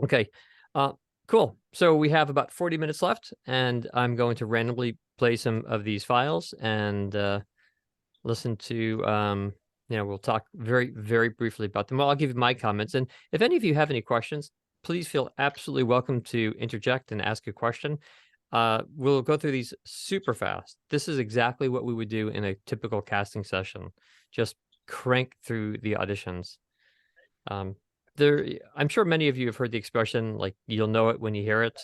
Okay. Uh, cool. So we have about 40 minutes left, and I'm going to randomly play some of these files and listen to, we'll talk very, very briefly about them. Well, I'll give you my comments. And if any of you have any questions, please feel absolutely welcome to interject and ask a question. We'll go through these super fast. This is exactly what we would do in a typical casting session. Just crank through the auditions. Um, I'm sure many of you have heard the expression, like, you'll know it when you hear it.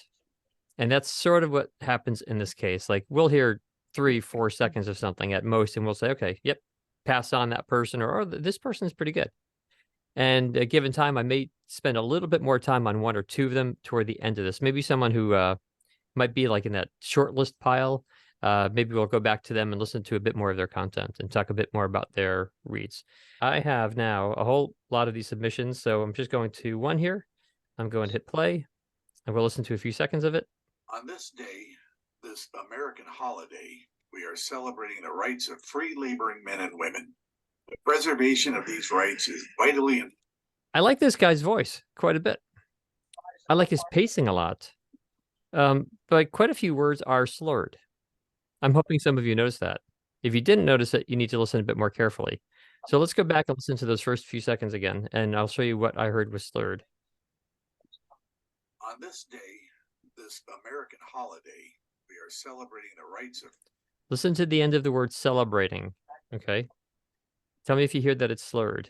And that's sort of what happens in this case. Like, we'll hear 3, 4 seconds of something at most, and we'll say, okay, yep, pass on that person, or, this person is pretty good. And a given time, I may spend a little bit more time on 1 or 2 of them toward the end of this. Maybe someone who might be like in that short list pile. Maybe we'll go back to them and listen to a bit more of their content and talk a bit more about their reads. I have now a whole lot of these submissions, so I'm just going to one here. I'm going to hit play, and we'll listen to a few seconds of it. On this day, this American holiday, we are celebrating the rights of free laboring men and women. The preservation of these rights is vitally important. I like this guy's voice quite a bit. I like his pacing a lot. But quite a few words are slurred. I'm hoping some of you noticed that. If you didn't notice it, you need to listen a bit more carefully. So let's go back and listen to those first few seconds again, and I'll show you what I heard was slurred. On this day, this American holiday, we are celebrating the rights of... Listen to the end of the word celebrating, okay? Tell me if you hear that it's slurred.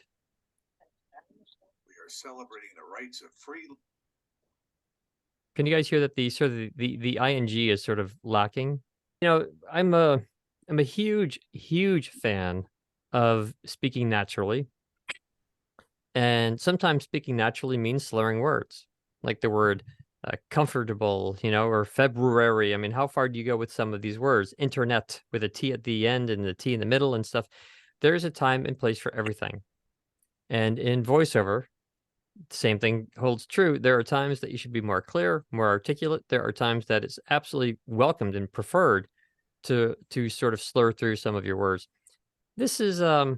We are celebrating the rights of free... Can you guys hear that the sort of the ing is sort of lacking? You know, I'm a huge, huge fan of speaking naturally. And sometimes speaking naturally means slurring words, like the word comfortable, or February. I mean, how far do you go with some of these words? Internet with a T at the end and the T in the middle and stuff. There's a time and place for everything. And in voiceover, the same thing holds true. There are times that you should be more clear, more articulate. There are times that it's absolutely welcomed and preferred to sort of slur through some of your words. This is a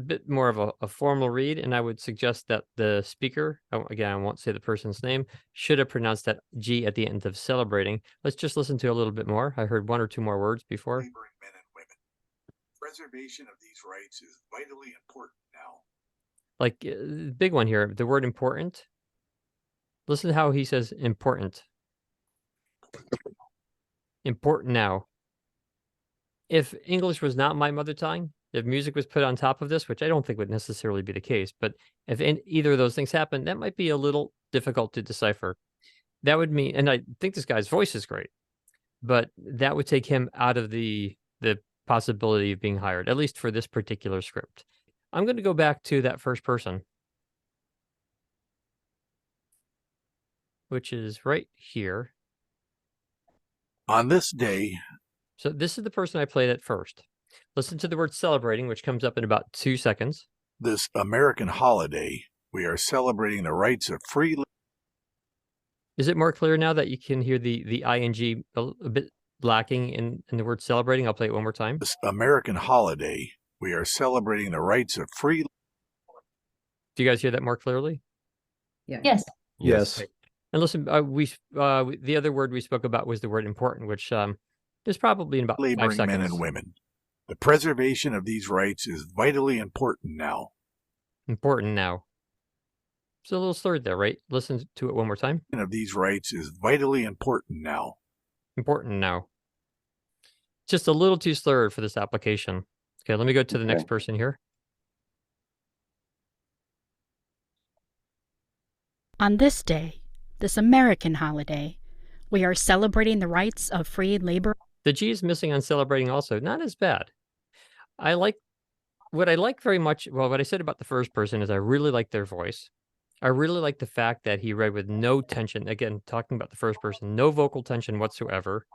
bit more of a formal read, and I would suggest that the speaker, again, I won't say the person's name, should have pronounced that G at the end of celebrating. Let's just listen to a little bit more. I heard 1 or 2 more words before. Laboring men and women. Preservation of these rights is vitally important now. Like, big one here, the word important. Listen to how he says important. Important now. If English was not my mother tongue, if music was put on top of this, which I don't think would necessarily be the case, but if either of those things happen, that might be a little difficult to decipher. That would mean, and I think this guy's voice is great, but that would take him out of the possibility of being hired, at least for this particular script. I'm going to go back to that first person, which is right here. On this day. So this is the person I played at first. Listen to the word celebrating, which comes up in about 2 seconds. This American holiday, we are celebrating the rights of free... Is it more clear now that you can hear the ing a bit lacking in the word celebrating? I'll play it one more time. This American holiday, we are celebrating the rights of free... Do you guys hear that more clearly? Yeah. Yes. Yes. And listen, the other word we spoke about was the word important, which is probably in about 5 laboring seconds. men and women. The preservation of these rights is vitally important now. Important now. It's a little slurred there, right? Listen to it one more time. Of these rights is vitally important now. Important now. Just a little too slurred for this application. Okay, let me go to the next person here. On this day, this American holiday, we are celebrating the rights of free labor. The G is missing on celebrating also. Not as bad. What I like very much, well, what I said about the first person is I really like their voice. I really like the fact that he read with no tension. Again, talking about the first person, no vocal tension whatsoever.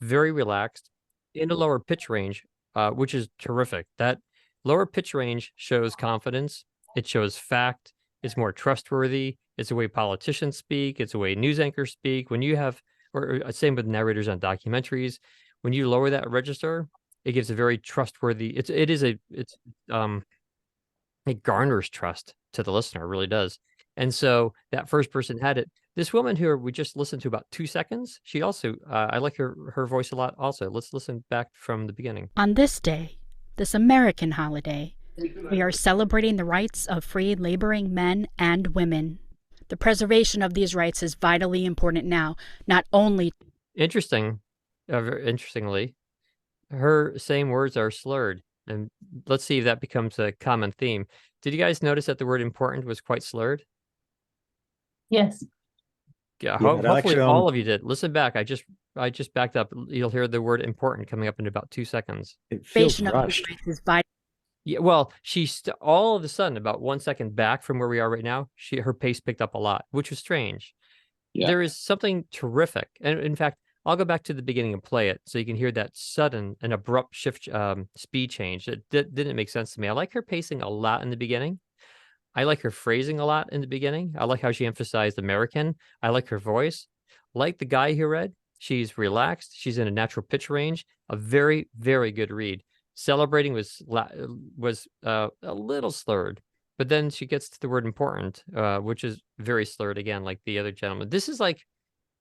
Very relaxed, in a lower pitch range, which is terrific. That lower pitch range shows confidence. It shows fact. It's more trustworthy. It's the way politicians speak. It's the way news anchors speak. When you have, or same with narrators on documentaries, when you lower that register, it gives a very trustworthy. It garners trust to the listener. It really does. And so that first person had it. This woman who we just listened to about 2 seconds, she also, I like her voice a lot also. Let's listen back from the beginning. On this day, this American holiday, we are celebrating the rights of free laboring men and women. The preservation of these rights is vitally important now, not only. Interesting. Interestingly, her same words are slurred. And let's see if that becomes a common theme. Did you guys notice that the word important was quite slurred? Yes. Yeah, Yeah, that hopefully actually, all of you did. Listen back. I just backed up. You'll hear the word important coming up in about 2 seconds. it feels Preservation of these rushed. rights is vital. Yeah, well, she's all of a sudden about 1 second back from where we are right now. Her pace picked up a lot, which was strange. Yeah. There is something terrific, and in fact, I'll go back to the beginning and play it so you can hear that sudden and abrupt shift, speed change. It didn't make sense to me. I like her pacing a lot in the beginning. I like her phrasing a lot in the beginning. I like how she emphasized American. I like her voice. Like the guy who read, she's relaxed. She's in a natural pitch range. A very, very good read. Celebrating was a little slurred, but then she gets to the word important, which is very slurred again, like the other gentleman. This is like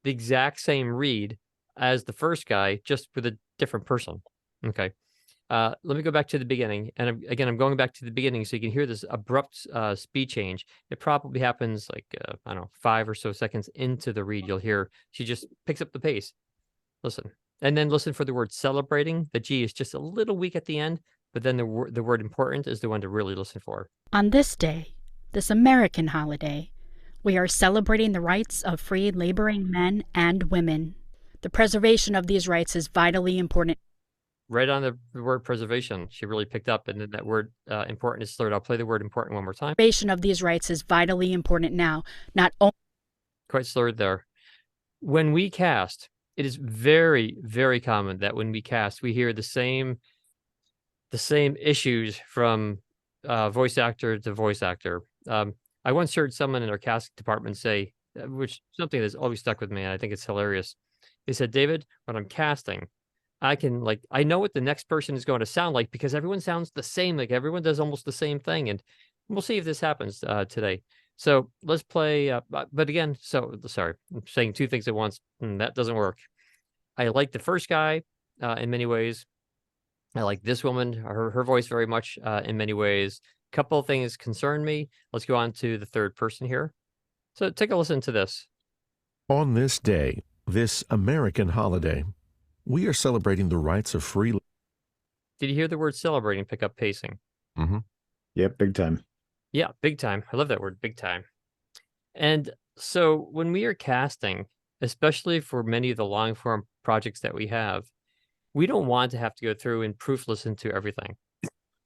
the exact same read as the first guy, just with a different person. Okay. Let me go back to the beginning. And again, I'm going back to the beginning so you can hear this abrupt speed change. It probably happens like, I don't know, 5 or so seconds into the read. You'll hear she just picks up the pace. Listen. And then listen for the word celebrating. The G is just a little weak at the end, but then the word important is the one to really listen for. On this day, this American holiday, we are celebrating the rights of free laboring men and women. The preservation of these rights is vitally important. Right on the word preservation, she really picked up, and then that word important is slurred. I'll play the word important one more time. Preservation of these rights is vitally important now, not only. Quite slurred there. When we cast, it is very, very common that when we cast, we hear the same issues from voice actor to voice actor. I once heard someone in our casting department say, which something that's always stuck with me, and I think it's hilarious. They said, David, when I'm casting, I know what the next person is going to sound like because everyone sounds the same. Like everyone does almost the same thing. And we'll see if this happens today. So let's play. But again, sorry, I'm saying 2 things at once. And that doesn't work. I like the first guy in many ways. I like this woman, her voice very much in many ways. A couple of things concern me. Let's go on to the third person here. So take a listen to this. On this day, this American holiday, we are celebrating the rights of free. Did you hear the word celebrating pick up pacing? Mm-hmm. Yep, big time. Yeah, big time. I love that word, big time. And so when we are casting, especially for many of the long form projects that we have, we don't want to have to go through and proof listen to everything.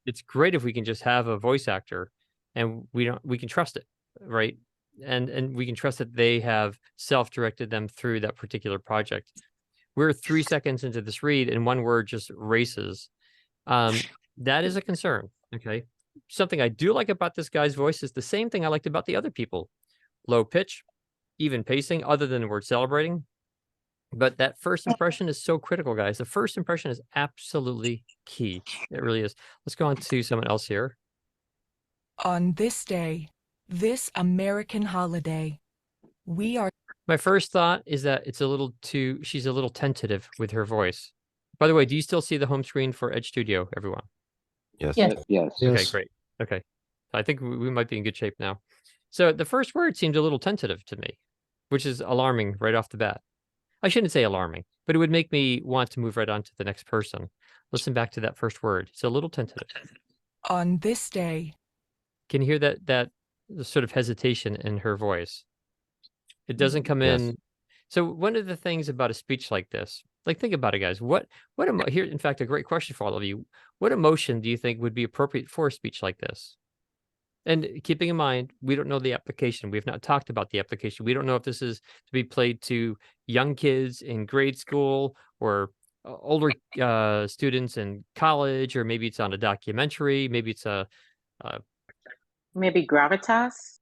It's great if we can just have a voice actor and we can trust it, right? And we can trust that they have self-directed them through that particular project. We're 3 seconds into this read and one word just races. That is a concern. Okay. Something I do like about this guy's voice is the same thing I liked about the other people. Low pitch, even pacing, other than the word celebrating. But that first impression is so critical, guys. The first impression is absolutely key. It really is. Let's go on to someone else here. On this day, this American holiday, we are. My first thought is that she's a little tentative with her voice. By the way, do you still see the home screen for Edge Studio, everyone? Yes. Yes. Yes. Okay, great. Okay. I think we might be in good shape now. So the first word seemed a little tentative to me, which is alarming right off the bat. I shouldn't say alarming, but it would make me want to move right on to the next person. Listen back to that first word. It's a little tentative. On this day. Can you hear that sort of hesitation in her voice? It doesn't come in. So one of the things about a speech like this, like think about it, guys. Here, in fact, a great question for all of you. What emotion do you think would be appropriate for a speech like this? And keeping in mind, we don't know the application. We have not talked about the application. We don't know if this is to be played to young kids in grade school or older students in college, or maybe it's on a documentary. Maybe it's Maybe gravitas.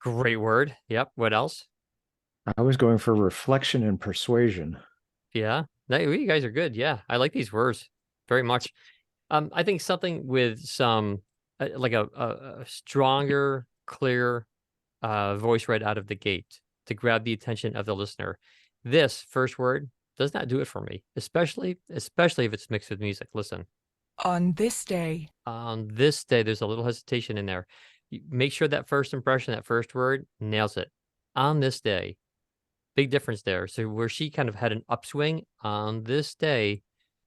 Great word. Yep. What else? I was going for reflection and persuasion. Yeah. You guys are good. Yeah. I like these words very much. I think something with some like a stronger clear voice right out of the gate to grab the attention of the listener. This first word does not do it for me, especially if it's mixed with music. Listen. On this day. On this day, there's a little hesitation in there. Make sure that first impression, that first word, nails it. On this day. Big difference there. So where she kind of had an upswing on this day,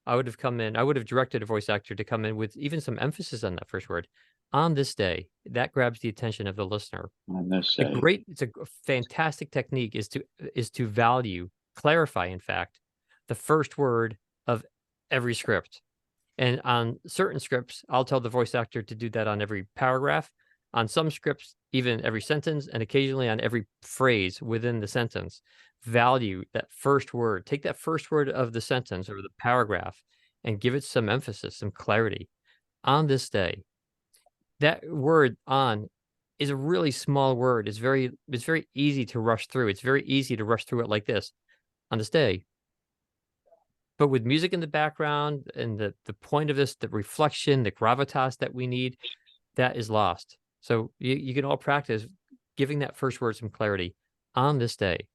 I would have directed a voice actor to come in with even some emphasis on that first word. On this day, that grabs the attention of the listener. On this day. It's a fantastic technique is to clarify, in fact, the first word of every script. And on certain scripts, I'll tell the voice actor to do that on every paragraph. On some scripts, even every sentence, and occasionally on every phrase within the sentence. Value that first word. Take that first word of the sentence or the paragraph and give it some emphasis, some clarity. On this day. That word "on" is a really small word. It's very easy to rush through. It's very easy to rush through it like this. On this day. But with music in the background and the point of this, the reflection, the gravitas that we need, that is lost. So you can all practice giving that first word some clarity. On this day.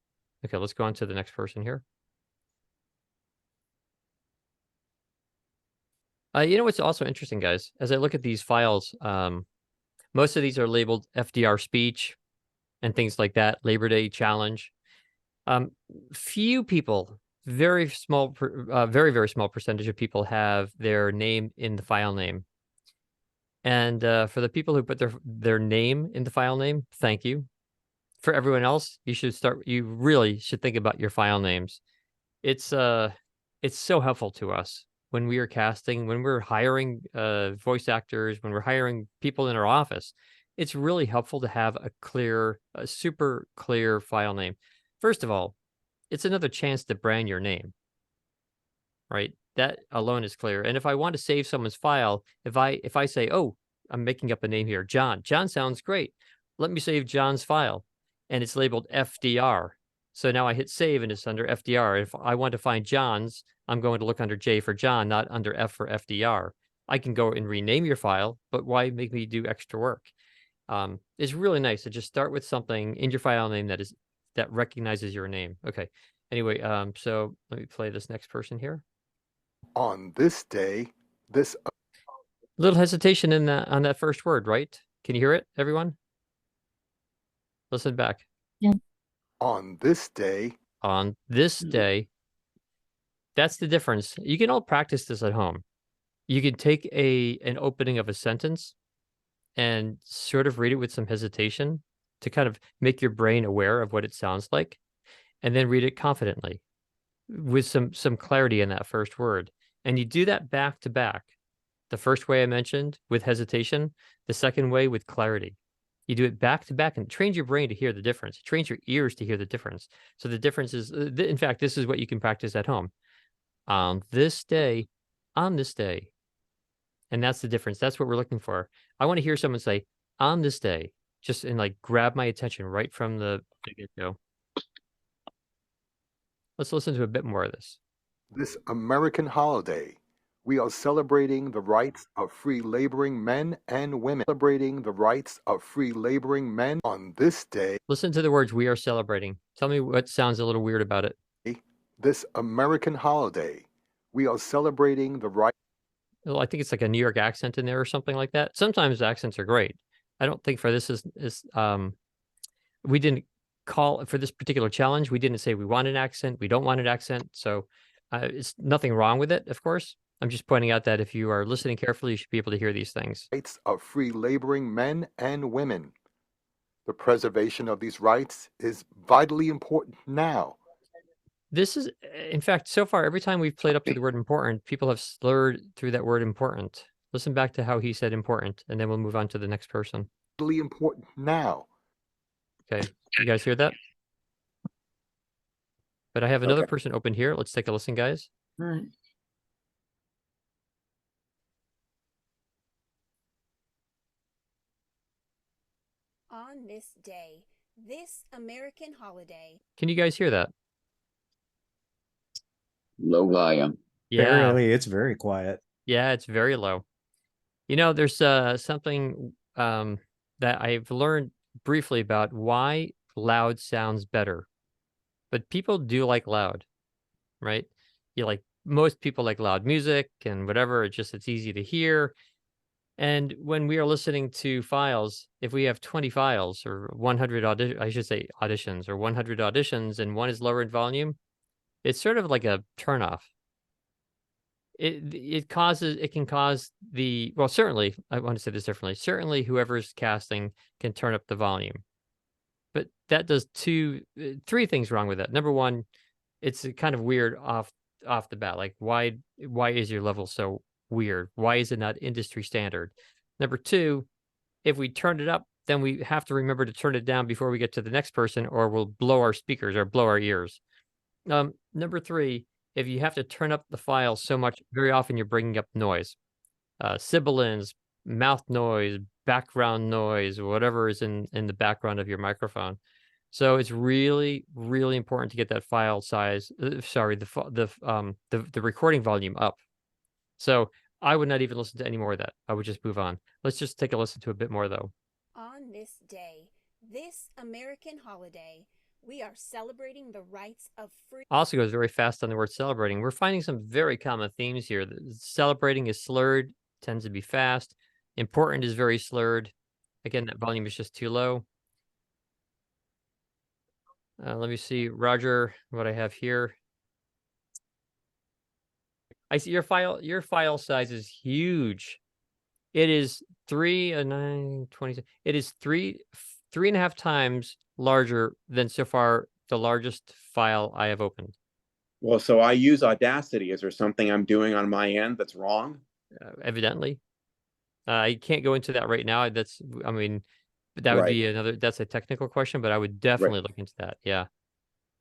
Okay, let's go on to the next person here. You know what's also interesting, guys? As I look at these files, most of these are labeled FDR speech and things like that, Labor Day challenge. Few people, very small percentage of people have their name in the file name. And for the people who put their name in the file name, thank you. For everyone else, you really should think about your file names. It's so helpful to us when we are casting, when we're hiring voice actors, when we're hiring people in our office. It's really helpful to have a super clear file name. First of all, it's another chance to brand your name, right? That alone is clear. And if I want to save someone's file, if I say, oh, I'm making up a name here, John sounds great. Let me save John's file. And it's labeled FDR. So now I hit save and it's under FDR. If I want to find John's, I'm going to look under J for John, not under F for FDR. I can go and rename your file, but why make me do extra work? It's really nice to just start with something in your file name that recognizes your name. Okay. Anyway, so let me play this next person here. On this day, this little hesitation on that first word, right? Can you hear it, everyone? Listen back. Yeah. On this day. On this day. That's the difference. You can all practice this at home. You can take an opening of a sentence and sort of read it with some hesitation to kind of make your brain aware of what it sounds like, and then read it confidently with some clarity in that first word. And you do that back to back. The first way I mentioned with hesitation, the second way with clarity. You do it back to back and train your brain to hear the difference. It trains your ears to hear the difference. So the difference is, in fact, this is what you can practice at home. On this day, on this day. And that's the difference. That's what we're looking for. I want to hear someone say, on this day, just and like grab my attention right from the get-go. Let's listen to a bit more of this. This American holiday, we are celebrating the rights of free laboring men and women. Celebrating the rights of free laboring men on this day. Listen to the words we are celebrating. Tell me what sounds a little weird about it. This American holiday, we are celebrating the right. Well, I think it's like a New York accent in there or something like that. Sometimes accents are great. I don't think for this we didn't call for this particular challenge. We didn't say we want an accent. We don't want an accent. So it's nothing wrong with it, of course. I'm just pointing out that if you are listening carefully, you should be able to hear these things. Rights of free laboring men and women. The preservation of these rights is vitally important now. This is, in fact, so far, every time we've played up to the word important, people have slurred through that word important. Listen back to how he said important, and then we'll move on to the next person. Vitally important now. Okay, you guys hear that? But I have another person open here. Let's take a listen, guys. All right. On this day, this American holiday. Can you guys hear that? Low volume. Yeah. Barely, it's very quiet. Yeah, it's very low. You know, there's something that I've learned briefly about why loud sounds better. But people do like loud, right? Most people like loud music and whatever. It's easy to hear. And when we are listening to files, if we have 20 files or 100 auditions or 100 auditions and one is lower in volume, it's sort of like a turnoff. It can cause certainly, I want to say this differently. Certainly whoever's casting can turn up the volume. But that does three things wrong with that. Number one, it's kind of weird off the bat. Like why is your level so weird? Why is it not industry standard? Number two, if we turn it up, then we have to remember to turn it down before we get to the next person, or we'll blow our speakers or blow our ears. Number three, if you have to turn up the file so much, very often you're bringing up noise, sibilance, mouth noise, background noise, whatever is in the background of your microphone. So it's really, really important to get that file size. The recording volume up. So I would not even listen to any more of that. I would just move on. Let's just take a listen to a bit more, though. On this day, this American holiday, we are celebrating the rights of free. Also goes very fast on the word celebrating. We're finding some very common themes here. Celebrating is slurred, tends to be fast. Important is very slurred. Again, that volume is just too low. Let me see, Roger, what I have here. I see your file size is huge. It is 9, 20. It is 3.5 times larger than so far the largest file I have opened. Well, so I use Audacity. Is there something I'm doing on my end that's wrong? Evidently. I can't go into that right now. That would be that's a technical question, but I would definitely look into that. Yeah.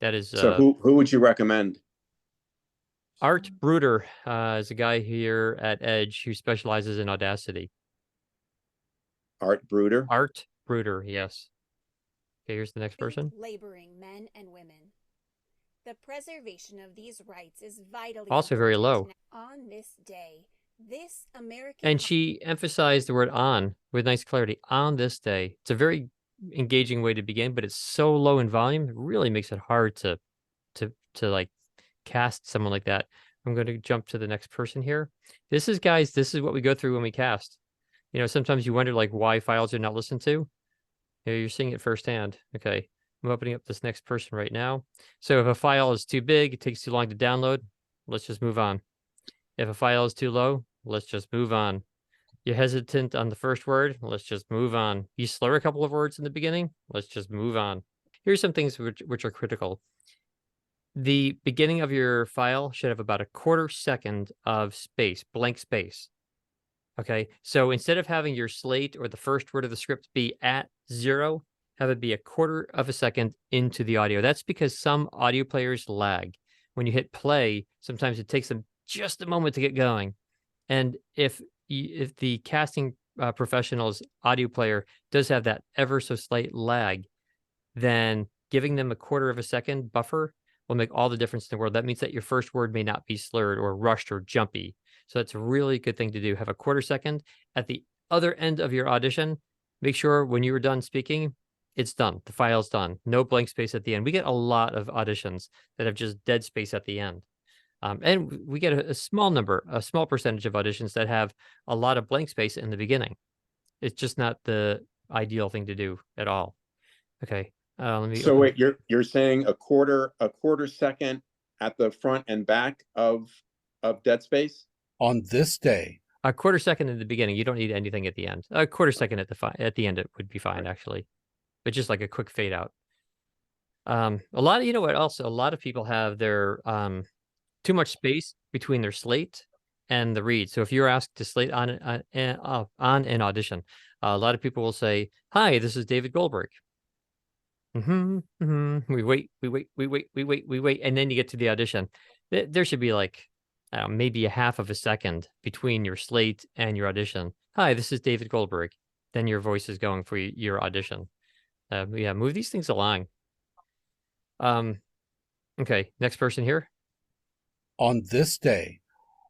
That is. So who would you recommend? Art Bruder is a guy here at Edge who specializes in Audacity. Art Bruder? Art Bruder, yes. Okay, here's the next person. Laboring men and women. The preservation of these rights is vitally also very low. On this day, this American. And she emphasized the word on with nice clarity. On this day. It's a very engaging way to begin, but it's so low in volume, it really makes it hard to like cast someone like that. I'm going to jump to the next person here. This is what we go through when we cast. Sometimes you wonder like why files are not listened to. You're seeing it firsthand. Okay, I'm opening up this next person right now. So if a file is too big, it takes too long to download, let's just move on. If a file is too low, let's just move on. You're hesitant on the first word, let's just move on. You slur a couple of words in the beginning, let's just move on. Here's some things which are critical. The beginning of your file should have about a 1/4 second of space, blank space. Okay, so instead of having your slate or the first word of the script be at 0, have it be a 1/4 second into the audio. That's because some audio players lag. When you hit play, sometimes it takes them just a moment to get going. And if the casting professional's audio player does have that ever so slight lag, then giving them a 1/4 second buffer will make all the difference in the world. That means that your first word may not be slurred or rushed or jumpy. So that's a really good thing to do. Have a 1/4 second at the other end of your audition. Make sure when you are done speaking, it's done. The file's done. No blank space at the end. We get a lot of auditions that have just dead space at the end. And we get a small percentage of auditions that have a lot of blank space in the beginning. It's just not the ideal thing to do at all. Okay. So wait, you're saying a quarter second at the front and back of dead space? On this day. A 1/4 second in the beginning. You don't need anything at the end. A 1/4 second at the end, it would be fine, actually. But just like a quick fade out. A lot of people have their too much space between their slate and the read. So if you're asked to slate on an audition, a lot of people will say, "Hi, this is David Goldberg." We wait, and then you get to the audition. There should be like maybe a 1/2 second between your slate and your audition. Hi, this is David Goldberg. Then your voice is going for your audition. Yeah, move these things along. Okay, next person here. On this day,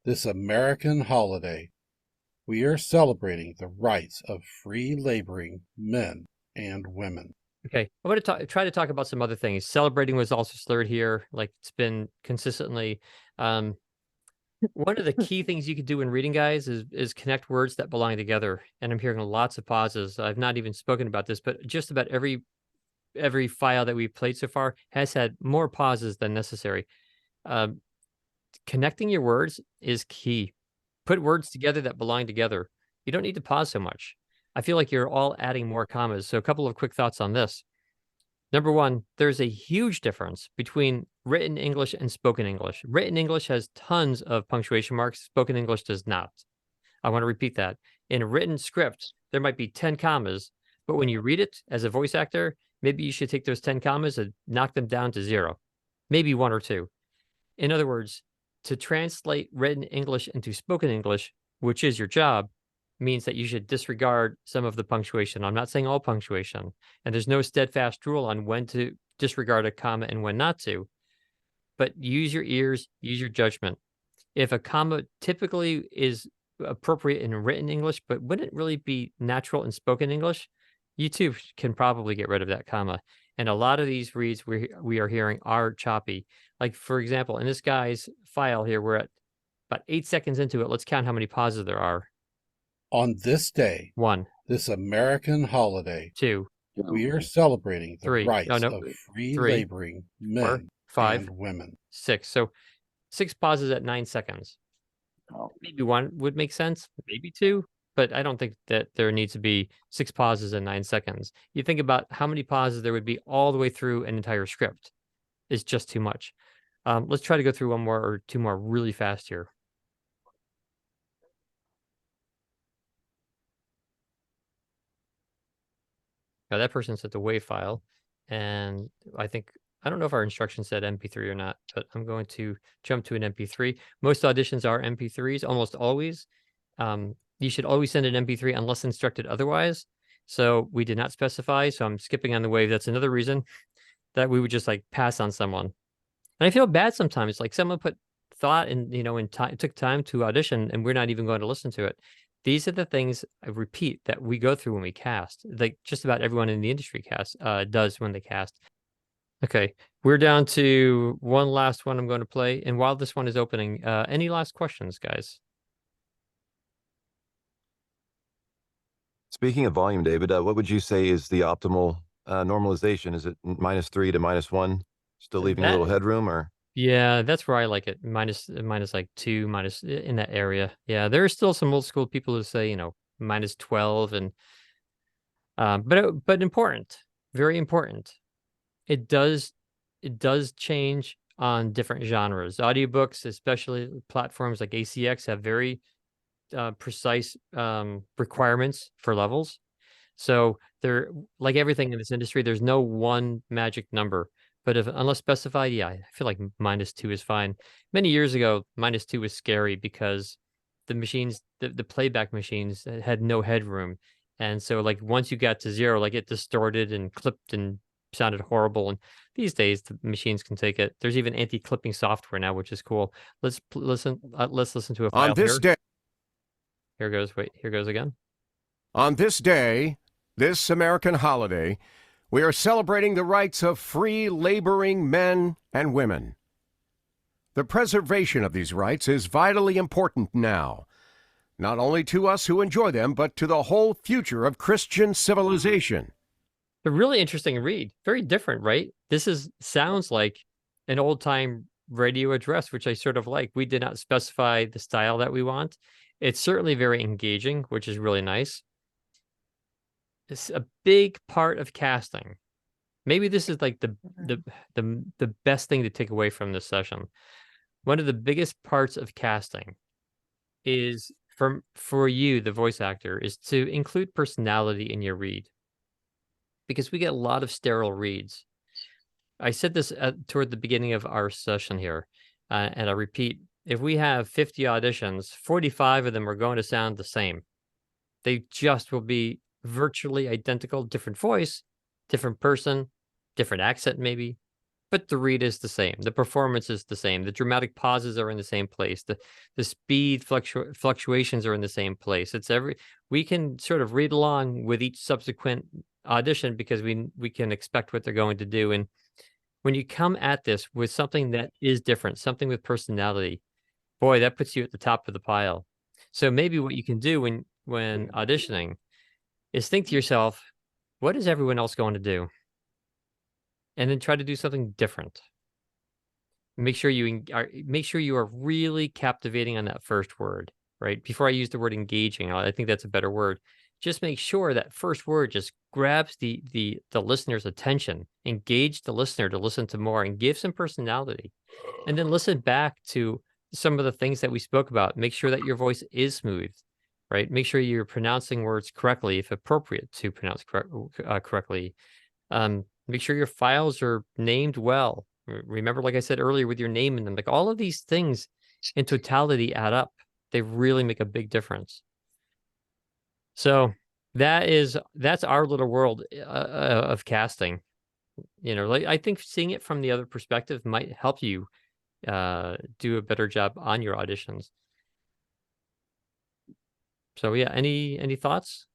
this American holiday, we are celebrating the rights of free laboring men and women. Okay, I'm going to try to talk about some other things. Celebrating was also slurred here, like it's been consistently. One of the key things you could do in reading, guys, is connect words that belong together. And I'm hearing lots of pauses. I've not even spoken about this, but just about every file that we've played so far has had more pauses than necessary. Connecting your words is key. Put words together that belong together. You don't need to pause so much. I feel like you're all adding more commas. So a couple of quick thoughts on this. Number one, there's a huge difference between written English and spoken English. Written English has tons of punctuation marks. Spoken English does not. I want to repeat that. In a written script, there might be 10 commas, but when you read it as a voice actor, maybe you should take those 10 commas and knock them down to 0, maybe 1 or 2. In other words, to translate written English into spoken English, which is your job, means that you should disregard some of the punctuation. I'm not saying all punctuation, and there's no steadfast rule on when to disregard a comma and when not to, but use your ears, use your judgment. If a comma typically is appropriate in written English, but wouldn't really be natural in spoken English, you too can probably get rid of that comma. And a lot of these reads we are hearing are choppy. Like, for example, in this guy's file here, we're at about 8 seconds into it. Let's count how many pauses there are. On this day, 1, this American holiday, 2, we are celebrating the 3, rights no, of free 3, laboring 4, men 5, and women. 6. So 6 pauses at 9 seconds. Maybe 1 would make sense, maybe 2, but I don't think that there needs to be 6 pauses in 9 seconds. You think about how many pauses there would be all the way through an entire script. It's just too much. Let's try to go through 1 more or 2 more really fast here. Now that person sent a WAV file, and I don't know if our instructions said MP3 or not, but I'm going to jump to an MP3. Most auditions are MP3s, almost always. You should always send an MP3 unless instructed otherwise. So we did not specify, so I'm skipping on the WAV. That's another reason that we would just like pass on someone. And I feel bad sometimes, like someone put thought and, took time to audition and we're not even going to listen to it. These are the things, I repeat, that we go through when we cast. Like just about everyone in the industry does when they cast. Okay, we're down to one last one I'm going to play. And while this one is opening, any last questions, guys? Speaking of volume, David, what would you say is the optimal normalization? Is it -3 to -1? Still leaving a little headroom, or? Yeah, that's where I like it. Minus like 2, minus in that area. Yeah, there are still some old school people who say, -12 and but important, very important. It does change on different genres. Audiobooks, especially platforms like ACX, have very precise requirements for levels. So they're like everything in this industry, there's no one magic number. But unless specified, yeah, I feel like -2 is fine. Many years ago, -2 was scary because the machines, the playback machines had no headroom. And so like once you got to 0, like it distorted and clipped and sounded horrible. And these days the machines can take it. There's even anti-clipping software now, which is cool. Let's listen to a file on this day. Here goes. Wait, here goes again. On this day, this American holiday, we are celebrating the rights of free laboring men and women. The preservation of these rights is vitally important now, not only to us who enjoy them, but to the whole future of Christian civilization. A really interesting read. Very different, right? This sounds like an old-time radio address, which I sort of like. We did not specify the style that we want. It's certainly very engaging, which is really nice. It's a big part of casting. Maybe this is like the best thing to take away from this session. One of the biggest parts of casting is for you, the voice actor, is to include personality in your read, because we get a lot of sterile reads. I said this toward the beginning of our session here, and I repeat: if we have 50 auditions, 45 of them are going to sound the same. They just will be virtually identical, different voice, different person, different accent maybe, but the read is the same. The performance is the same. The dramatic pauses are in the same place. The speed fluctuations are in the same place. We can sort of read along with each subsequent audition because we can expect what they're going to do. And when you come at this with something that is different, something with personality, boy, that puts you at the top of the pile. So maybe what you can do when auditioning is think to yourself, what is everyone else going to do? And then try to do something different. Make sure you are really captivating on that first word, right? Before I use the word engaging, I think that's a better word. Just make sure that first word just grabs the listener's attention, engage the listener to listen to more, and give some personality. And then listen back to some of the things that we spoke about. Make sure that your voice is smooth, right? Make sure you're pronouncing words correctly, if appropriate to pronounce correctly. Make sure your files are named well. Remember, like I said earlier, with your name in them, like all of these things in totality add up. They really make a big difference. So that's our little world of casting. You know, like I think seeing it from the other perspective might help you do a better job on your auditions. So yeah, any thoughts?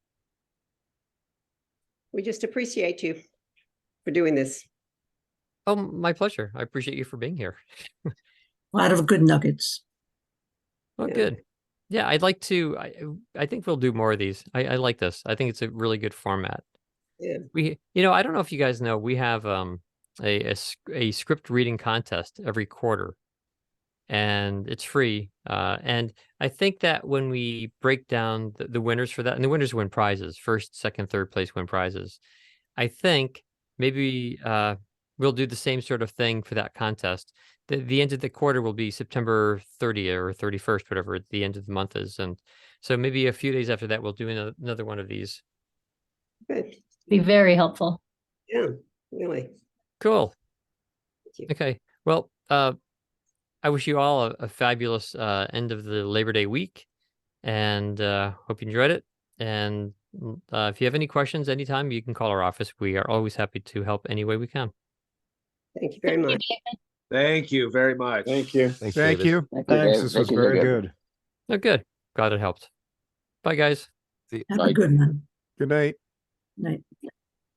We just appreciate you for doing this. Oh, my pleasure. I appreciate you for being here. A lot of good nuggets. Oh, good. Yeah, I'd like to. I think we'll do more of these. I like this. I think it's a really good format. Yeah. I don't know if you guys know, we have a script reading contest every quarter, and it's free. And I think that when we break down the winners for that, and the winners win prizes, first, second, third place win prizes. I think maybe we'll do the same sort of thing for that contest. The end of the quarter will be September 30th or 31st, whatever the end of the month is. And so maybe a few days after that, we'll do another one of these. Good. Be very helpful. Yeah, really. Cool. Thank you. Okay. Well, I wish you all a fabulous end of the Labor Day week, and hope you enjoyed it. And if you have any questions anytime, you can call our office. We are always happy to help any way we can. Thank you very much. Thank you very much. Thank you. Thanks, Thank David. you. Thank Thanks. Dave. This was Thank you, very David. good. Oh, good. Glad it helped. Bye, guys. See- Have Bye. a good one. Good night. Night.